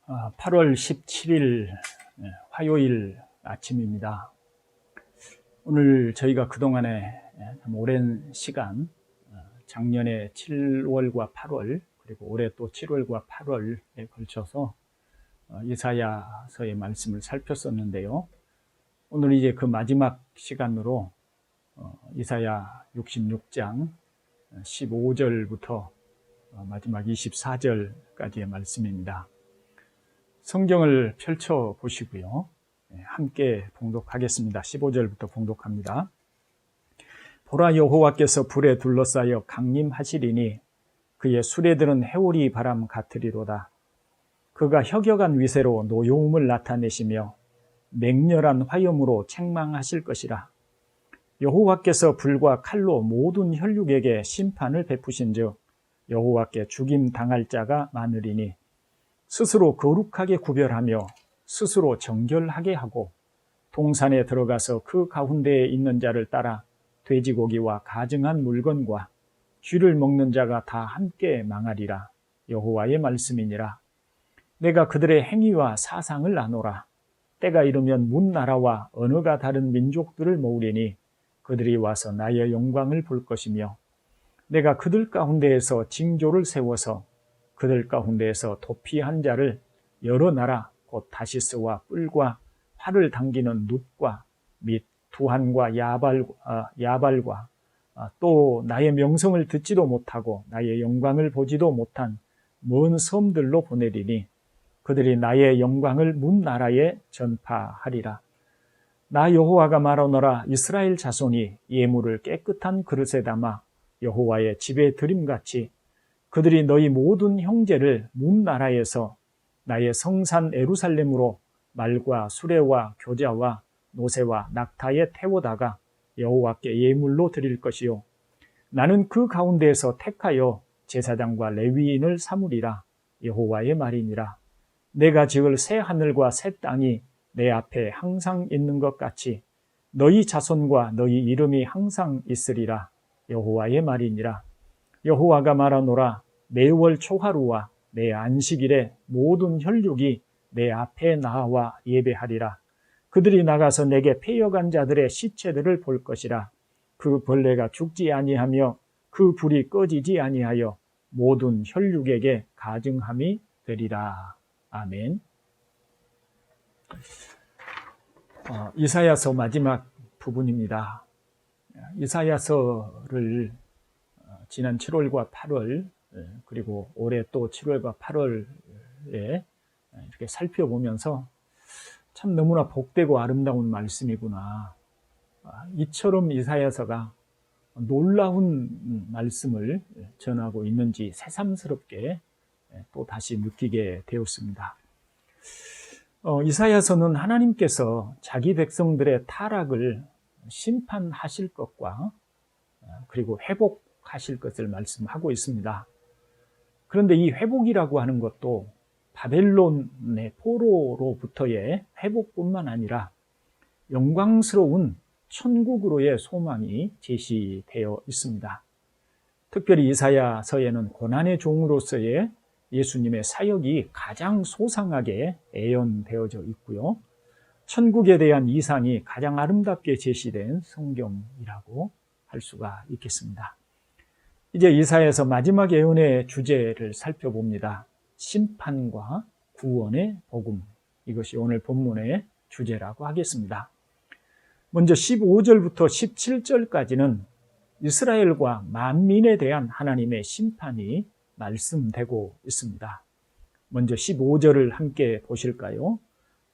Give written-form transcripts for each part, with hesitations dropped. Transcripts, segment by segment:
8월 17일 화요일 아침입니다. 오늘 저희가 그동안에 참 오랜 시간 작년에 7월과 8월 그리고 올해 또 7월과 8월에 걸쳐서 이사야서의 말씀을 살폈었는데요. 오늘 이제 그 마지막 시간으로 이사야 66장 15절부터 마지막 24절까지의 말씀입니다. 성경을 펼쳐 보시고요. 함께 봉독하겠습니다. 15절부터 봉독합니다. 보라, 여호와께서 불에 둘러싸여 강림하시리니 그의 수레들은 해오리 바람 같으리로다. 그가 혁혁한 위세로 노여움을 나타내시며 맹렬한 화염으로 책망하실 것이라. 여호와께서 불과 칼로 모든 혈육에게 심판을 베푸신즉 여호와께 죽임 당할 자가 많으리니 스스로 거룩하게 구별하며 스스로 정결하게 하고 동산에 들어가서 그 가운데에 있는 자를 따라 돼지고기와 가증한 물건과 쥐를 먹는 자가 다 함께 망하리라. 여호와의 말씀이니라. 내가 그들의 행위와 사상을 아노라. 때가 이르면 문 나라와 언어가 다른 민족들을 모으리니 그들이 와서 나의 영광을 볼 것이며 내가 그들 가운데에서 징조를 세워서 그들 가운데에서 도피한 자를 여러 나라 곧 다시스와 뿔과 활을 당기는 눕과 및 두한과 야발과 또 나의 명성을 듣지도 못하고 나의 영광을 보지도 못한 먼 섬들로 보내리니 그들이 나의 영광을 문 나라에 전파하리라. 나 여호와가 말하노라. 이스라엘 자손이 예물을 깨끗한 그릇에 담아 여호와의 집에 드림같이 그들이 너희 모든 형제를 문 나라에서 나의 성산 예루살렘으로 말과 수레와 교자와 노새와 낙타에 태워다가 여호와께 예물로 드릴 것이요 나는 그 가운데에서 택하여 제사장과 레위인을 삼으리라. 여호와의 말이니라. 내가 지을 새 하늘과 새 땅이 내 앞에 항상 있는 것 같이 너희 자손과 너희 이름이 항상 있으리라. 여호와의 말이니라. 여호와가 말하노라. 매월 초하루와 내 안식일에 모든 혈육이 내 앞에 나와 예배하리라. 그들이 나가서 내게 패여간 자들의 시체들을 볼 것이라. 그 벌레가 죽지 아니하며 그 불이 꺼지지 아니하여 모든 혈육에게 가증함이 되리라. 아멘. 이사야서 마지막 부분입니다. 이사야서를 지난 7월과 8월 그리고 올해 또 7월과 8월에 이렇게 살펴보면서 참 너무나 복되고 아름다운 말씀이구나. 이처럼 이사야서가 놀라운 말씀을 전하고 있는지 새삼스럽게 또 다시 느끼게 되었습니다. 이사야서는 하나님께서 자기 백성들의 타락을 심판하실 것과 그리고 회복하실 것을 말씀하고 있습니다. 그런데 이 회복이라고 하는 것도 바벨론의 포로로부터의 회복뿐만 아니라 영광스러운 천국으로의 소망이 제시되어 있습니다. 특별히 이사야서에는 고난의 종으로서의 예수님의 사역이 가장 소상하게 애연되어져 있고요. 천국에 대한 이상이 가장 아름답게 제시된 성경이라고 할 수가 있겠습니다. 이제 이사야서 마지막 예언의 주제를 살펴봅니다. 심판과 구원의 복음. 이것이 오늘 본문의 주제라고 하겠습니다. 먼저 15절부터 17절까지는 이스라엘과 만민에 대한 하나님의 심판이 말씀되고 있습니다. 먼저 15절을 함께 보실까요?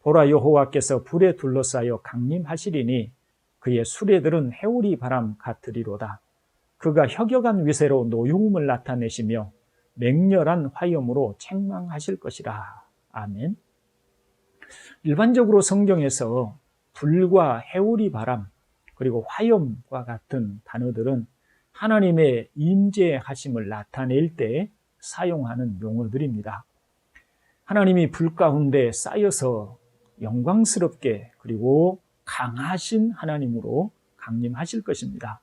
보라, 여호와께서 불에 둘러싸여 강림하시리니 그의 수레들은 해오리 바람 같으리로다. 그가 혁혁한 위세로 노여움을 나타내시며 맹렬한 화염으로 책망하실 것이라. 아멘. 일반적으로 성경에서 불과 해오리 바람 그리고 화염과 같은 단어들은 하나님의 임재하심을 나타낼 때 사용하는 용어들입니다. 하나님이 불 가운데 쌓여서 영광스럽게 그리고 강하신 하나님으로 강림하실 것입니다.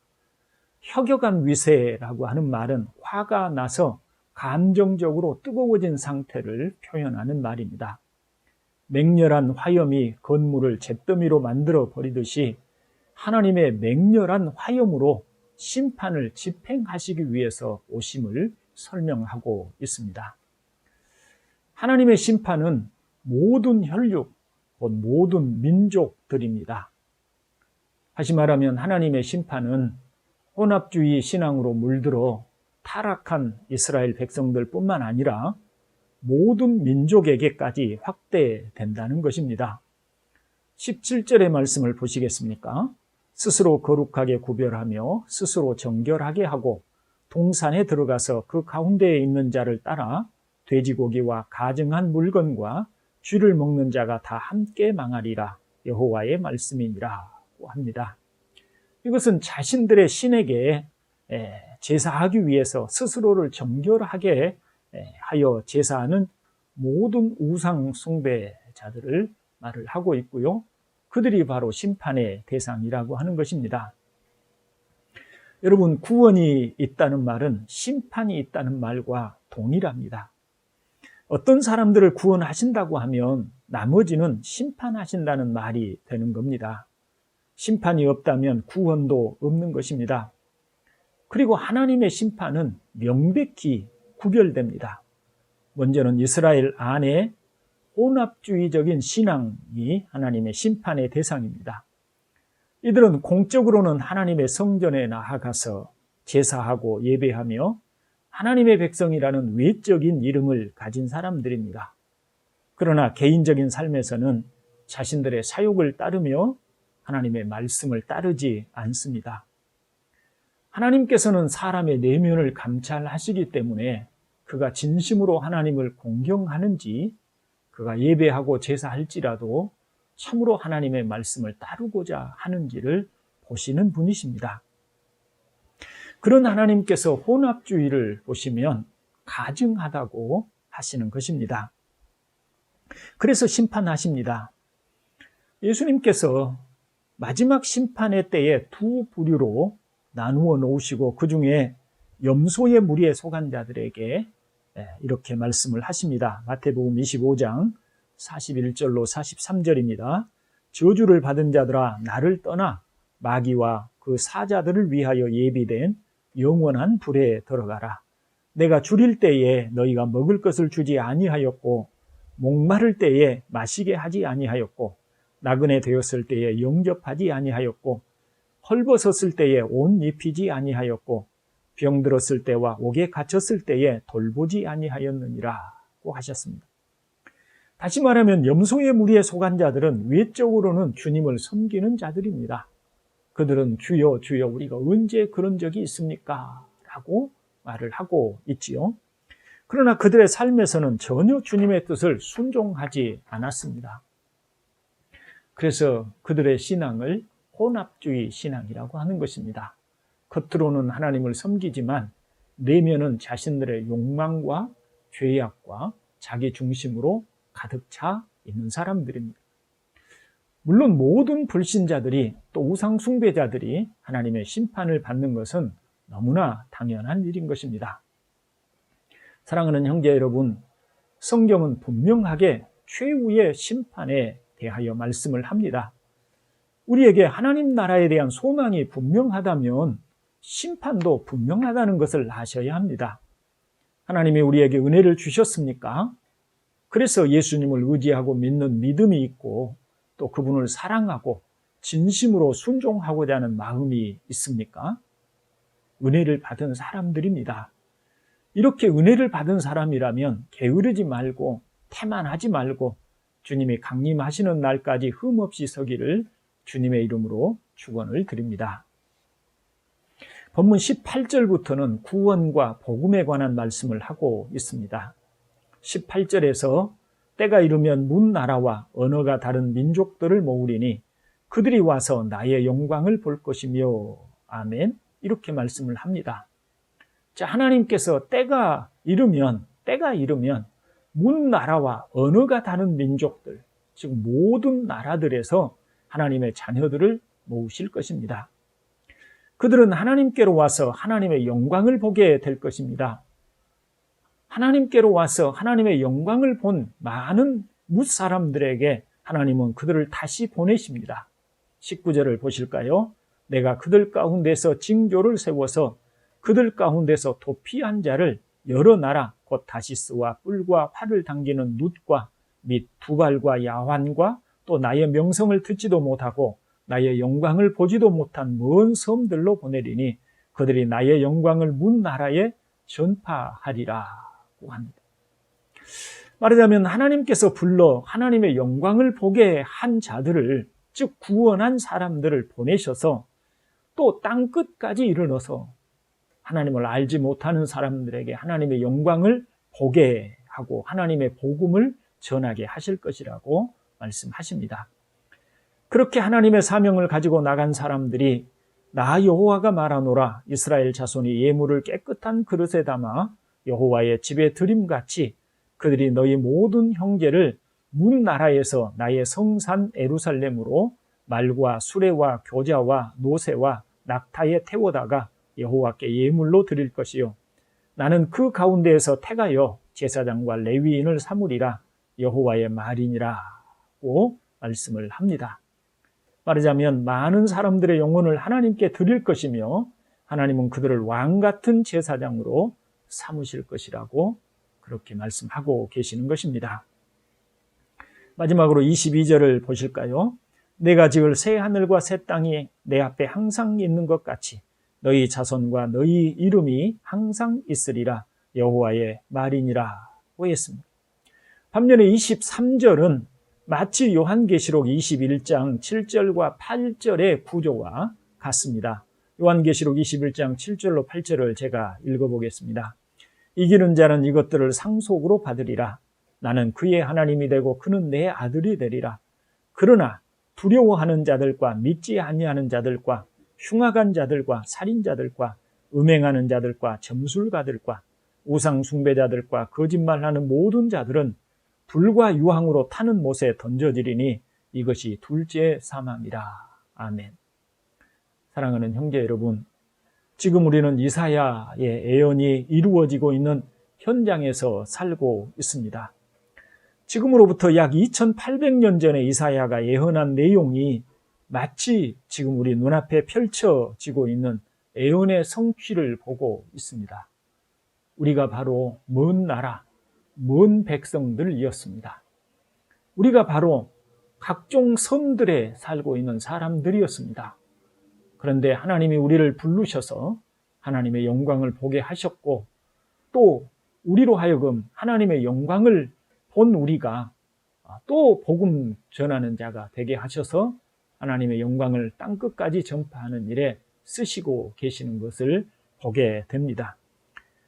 혁혁한 위세라고 하는 말은 화가 나서 감정적으로 뜨거워진 상태를 표현하는 말입니다. 맹렬한 화염이 건물을 잿더미로 만들어 버리듯이 하나님의 맹렬한 화염으로 심판을 집행하시기 위해서 오심을 설명하고 있습니다. 하나님의 심판은 모든 혈육, 곧 모든 민족들입니다. 다시 말하면 하나님의 심판은 혼합주의 신앙으로 물들어 타락한 이스라엘 백성들 뿐만 아니라 모든 민족에게까지 확대된다는 것입니다. 17절의 말씀을 보시겠습니까? 스스로 거룩하게 구별하며 스스로 정결하게 하고 동산에 들어가서 그 가운데에 있는 자를 따라 돼지고기와 가증한 물건과 쥐를 먹는 자가 다 함께 망하리라. 여호와의 말씀이니라고 합니다. 이것은 자신들의 신에게 제사하기 위해서 스스로를 정결하게 하여 제사하는 모든 우상 숭배자들을 말을 하고 있고요. 그들이 바로 심판의 대상이라고 하는 것입니다. 여러분, 구원이 있다는 말은 심판이 있다는 말과 동일합니다. 어떤 사람들을 구원하신다고 하면 나머지는 심판하신다는 말이 되는 겁니다. 심판이 없다면 구원도 없는 것입니다. 그리고 하나님의 심판은 명백히 구별됩니다. 먼저는 이스라엘 안에 혼합주의적인 신앙이 하나님의 심판의 대상입니다. 이들은 공적으로는 하나님의 성전에 나아가서 제사하고 예배하며 하나님의 백성이라는 외적인 이름을 가진 사람들입니다. 그러나 개인적인 삶에서는 자신들의 사욕을 따르며 하나님의 말씀을 따르지 않습니다. 하나님께서는 사람의 내면을 감찰하시기 때문에 그가 진심으로 하나님을 공경하는지, 그가 예배하고 제사할지라도 참으로 하나님의 말씀을 따르고자 하는지를 보시는 분이십니다. 그런 하나님께서 혼합주의를 보시면 가증하다고 하시는 것입니다. 그래서 심판하십니다. 예수님께서 마지막 심판의 때에 두 부류로 나누어 놓으시고 그 중에 염소의 무리에 속한 자들에게 이렇게 말씀을 하십니다. 마태복음 25장 41절로 43절입니다. 저주를 받은 자들아, 나를 떠나 마귀와 그 사자들을 위하여 예비된 영원한 불에 들어가라. 내가 줄일 때에 너희가 먹을 것을 주지 아니하였고 목마를 때에 마시게 하지 아니하였고 나그네 되었을 때에 영접하지 아니하였고 헐벗었을 때에 옷 입히지 아니하였고 병들었을 때와 옥에 갇혔을 때에 돌보지 아니하였느니라고 하셨습니다. 다시 말하면 염소의 무리에 속한 자들은 외적으로는 주님을 섬기는 자들입니다. 그들은 주여 주여 우리가 언제 그런 적이 있습니까? 라고 말을 하고 있지요. 그러나 그들의 삶에서는 전혀 주님의 뜻을 순종하지 않았습니다. 그래서 그들의 신앙을 혼합주의 신앙이라고 하는 것입니다. 겉으로는 하나님을 섬기지만 내면은 자신들의 욕망과 죄악과 자기 중심으로 가득 차 있는 사람들입니다. 물론 모든 불신자들이 또 우상 숭배자들이 하나님의 심판을 받는 것은 너무나 당연한 일인 것입니다. 사랑하는 형제 여러분, 성경은 분명하게 최후의 심판에 대하여 말씀을 합니다. 우리에게 하나님 나라에 대한 소망이 분명하다면 심판도 분명하다는 것을 아셔야 합니다. 하나님이 우리에게 은혜를 주셨습니까? 그래서 예수님을 의지하고 믿는 믿음이 있고 또 그분을 사랑하고 진심으로 순종하고자 하는 마음이 있습니까? 은혜를 받은 사람들입니다. 이렇게 은혜를 받은 사람이라면 게으르지 말고 태만하지 말고 주님이 강림하시는 날까지 흠없이 서기를 주님의 이름으로 축원을 드립니다. 본문 18절부터는 구원과 복음에 관한 말씀을 하고 있습니다. 18절에서 때가 이르면 문 나라와 언어가 다른 민족들을 모으리니 그들이 와서 나의 영광을 볼 것이며 아멘, 이렇게 말씀을 합니다. 자, 하나님께서 때가 이르면 문 나라와 언어가 다른 민족들, 즉 모든 나라들에서 하나님의 자녀들을 모으실 것입니다. 그들은 하나님께로 와서 하나님의 영광을 보게 될 것입니다. 하나님께로 와서 하나님의 영광을 본 많은 뭇사람들에게 하나님은 그들을 다시 보내십니다. 19절을 보실까요? 내가 그들 가운데서 징조를 세워서 그들 가운데서 도피한 자를 여러 나라 곧 다시스와 뿔과 활을 당기는 룻과 및 두발과 야환과 또 나의 명성을 듣지도 못하고 나의 영광을 보지도 못한 먼 섬들로 보내리니 그들이 나의 영광을 문 나라에 전파하리라고 합니다. 말하자면 하나님께서 불러 하나님의 영광을 보게 한 자들을, 즉 구원한 사람들을 보내셔서 또 땅끝까지 이르러서 하나님을 알지 못하는 사람들에게 하나님의 영광을 보게 하고 하나님의 복음을 전하게 하실 것이라고 말씀하십니다. 그렇게 하나님의 사명을 가지고 나간 사람들이 나 여호와가 말하노라, 이스라엘 자손이 예물을 깨끗한 그릇에 담아 여호와의 집에 드림같이 그들이 너희 모든 형제를 문 나라에서 나의 성산 에루살렘으로 말과 수레와 교자와 노새와 낙타에 태워다가 여호와께 예물로 드릴 것이요 나는 그 가운데에서 택하여 제사장과 레위인을 삼으리라, 여호와의 말이니라고 말씀을 합니다. 말하자면 많은 사람들의 영혼을 하나님께 드릴 것이며 하나님은 그들을 왕같은 제사장으로 삼으실 것이라고 그렇게 말씀하고 계시는 것입니다. 마지막으로 22절을 보실까요? 내가 지을 새 하늘과 새 땅이 내 앞에 항상 있는 것 같이 너희 자손과 너희 이름이 항상 있으리라, 여호와의 말이니라고 했습니다. 반면에 23절은 마치 요한계시록 21장 7절과 8절의 구조와 같습니다. 요한계시록 21장 7절로 8절을 제가 읽어보겠습니다. 이기는 자는 이것들을 상속으로 받으리라. 나는 그의 하나님이 되고 그는 내 아들이 되리라. 그러나 두려워하는 자들과 믿지 아니하는 자들과 흉악한 자들과 살인자들과 음행하는 자들과 점술가들과 우상 숭배자들과 거짓말하는 모든 자들은 불과 유황으로 타는 못에 던져지리니 이것이 둘째 사망이라. 아멘. 사랑하는 형제 여러분, 지금 우리는 이사야의 예언이 이루어지고 있는 현장에서 살고 있습니다. 지금으로부터 약 2800년 전에 이사야가 예언한 내용이 마치 지금 우리 눈앞에 펼쳐지고 있는 예언의 성취를 보고 있습니다. 우리가 바로 먼 나라, 먼 백성들이었습니다. 우리가 바로 각종 섬들에 살고 있는 사람들이었습니다. 그런데 하나님이 우리를 부르셔서 하나님의 영광을 보게 하셨고 또 우리로 하여금 하나님의 영광을 본 우리가 또 복음 전하는 자가 되게 하셔서 하나님의 영광을 땅끝까지 전파하는 일에 쓰시고 계시는 것을 보게 됩니다.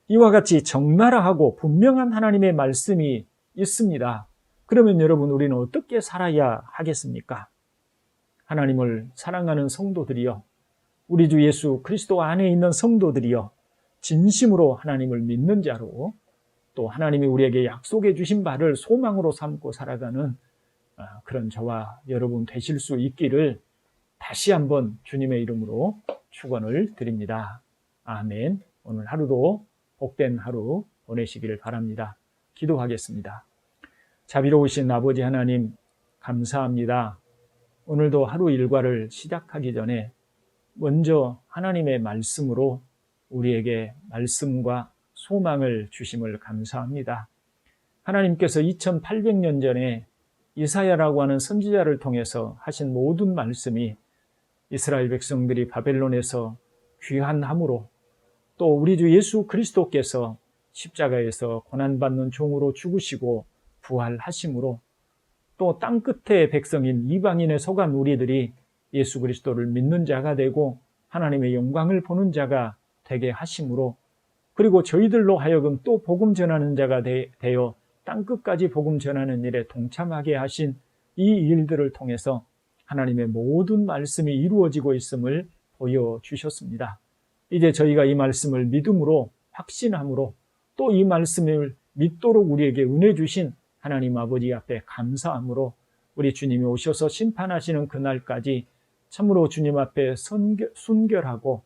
이와 같이 적나라하고 분명한 하나님의 말씀이 있습니다. 그러면 여러분, 우리는 어떻게 살아야 하겠습니까? 하나님을 사랑하는 성도들이요, 우리 주 예수 그리스도 안에 있는 성도들이요, 진심으로 하나님을 믿는 자로 또 하나님이 우리에게 약속해 주신 바를 소망으로 삼고 살아가는 그런 저와 여러분 되실 수 있기를 다시 한번 주님의 이름으로 축원을 드립니다. 아멘. 오늘 하루도 복된 하루 보내시기를 바랍니다. 기도하겠습니다. 자비로우신 아버지 하나님, 감사합니다. 오늘도 하루 일과를 시작하기 전에 먼저 하나님의 말씀으로 우리에게 말씀과 소망을 주심을 감사합니다. 하나님께서 2800년 전에 이사야라고 하는 선지자를 통해서 하신 모든 말씀이 이스라엘 백성들이 바벨론에서 귀환함으로 또 우리 주 예수 그리스도께서 십자가에서 고난받는 종으로 죽으시고 부활하심으로 또 땅끝의 백성인 이방인에 속한 우리들이 예수 그리스도를 믿는 자가 되고 하나님의 영광을 보는 자가 되게 하심으로, 그리고 저희들로 하여금 또 복음 전하는 자가 되어 땅끝까지 복음 전하는 일에 동참하게 하신 이 일들을 통해서 하나님의 모든 말씀이 이루어지고 있음을 보여주셨습니다. 이제 저희가 이 말씀을 믿음으로 확신함으로 또 이 말씀을 믿도록 우리에게 은혜 주신 하나님 아버지 앞에 감사함으로 우리 주님이 오셔서 심판하시는 그날까지 참으로 주님 앞에 순결하고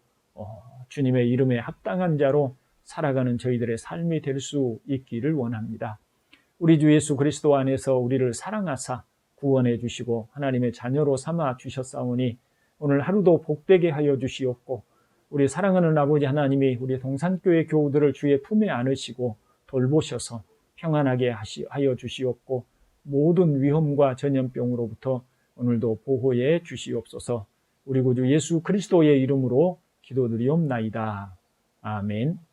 주님의 이름에 합당한 자로 살아가는 저희들의 삶이 될 수 있기를 원합니다. 우리 주 예수 그리스도 안에서 우리를 사랑하사 구원해 주시고 하나님의 자녀로 삼아 주셨사오니 오늘 하루도 복되게 하여 주시옵고, 우리 사랑하는 아버지 하나님이 우리 동산교회 교우들을 주의 품에 안으시고 돌보셔서 평안하게 하여 주시옵고, 모든 위험과 전염병으로부터 오늘도 보호해 주시옵소서. 우리 구주 예수 그리스도의 이름으로 기도드리옵나이다. 아멘.